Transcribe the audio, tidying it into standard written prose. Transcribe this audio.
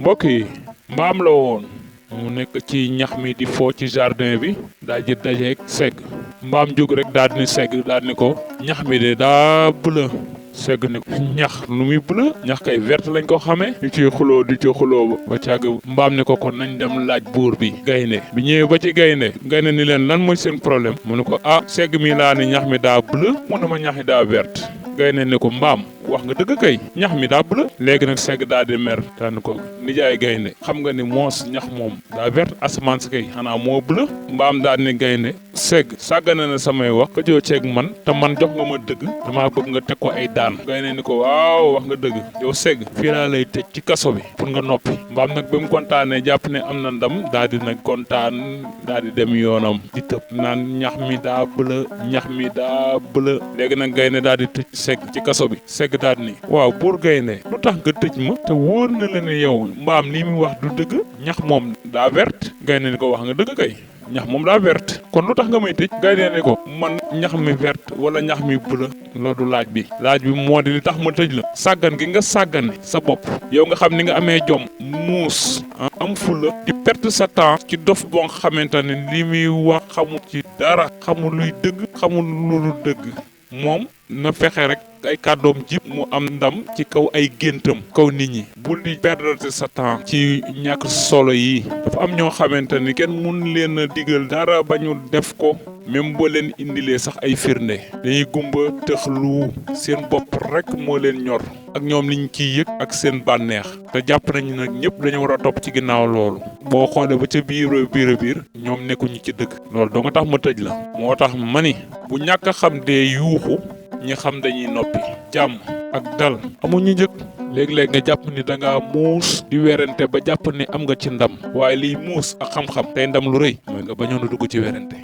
mbokk yi mbaam la woon mu nekk ci ñax mi di foo ci jardin bi daa ji dajeeg segg mbaam jóg rek daal di ni segg daal di ni ko ñax mi de daa bleu segg ni ko ñax lu muy bleu ñax kay verte lañ ko xamee ñu ciy xuloo di ci xuloo ba càgg mbaam ni ko kon nañ dem laaj buur bi gaynde bi ñëwee ba ci gaynde ni leen lan mooy seen problème mu ne ko segg mi laa ni ñax mi daa bleu mu ne ma ñax mi daa verte gaynde ni ko mbaam wax nga dëgg kay ñax mi daa bleu léegi nag segg daal di mer daan ko nijaay gaynde xam nga ni moos ñax moom daa verte asamaan si kay xanaa moo bleu mbaam daal ni gaynde segg sàggane na samay wax ka joo ceeg man te man jox nga ma dëgg damaa bëgg nga teg ko ay daan gaynde ni ko waaw wax nga dëgg yow segg fii laa lay tëj ci kaso bi pour nga noppi mbaam nag ba mu kontaanee jàpp ne am na ndam daal di nag kontaan daal di dem yoonam di tëb naan ñax mi daa bleu ñax mi daa bleu léegi nag gaynde daal di tëj segg ci kaso bi segg daal ni waaw buur gaynde lu tax nga tëj ma te wóor na la ne yow mbaam lii muy wax du dëgg ñax moom daa verte gaynde ni ko wax nga dëgg kay ñax moom daa verte kon lu tax nga may tëj gaynde ne ko man ñax mi verte wala ñax mi bleu loolu du laaj bi moo di li tax ma tëj la sàggan gi nga sàggane sa bopp yow nga xam ni nga amee jom muus am fula di perte sa temps ci dof boo xamante ne li muy wax xamul ci dara xamul luy dëgg xamul lu dëgg moom na fexe rek ay kàddoom jib mu am ndam ci kaw ay géntam kaw nit ñi bul di perdre sa temps ci ñàkk solo yi dafa am ñoo xamante ni kenn mun leen a digal dara ba ñu def ko même boo leen indilee sax ay firnde dañuy gumba tëxlu seen bopp rek moo leen ñor ak ñoom liñ ciy yëg ak seen bànneex te jàpp nañu nag ñëpp dañu war a topp ci ginnaaw loolu boo xoolee ba ca biir ñoom nekkuñu ci dëgg loolu doo nga tax ma tëj la moo tax ma ni bu ñàkk a xam dee yuuxu ñi xam dañuy noppi jàmm ak dal amuñu njëkk léeg-léeg nga jàpp ni da ngaa muus di werante ba jàpp ni am nga ci ndam waaye liy muus ak xam-xam tey ndam lu rëy mooy nga bañoon a dugg ci werante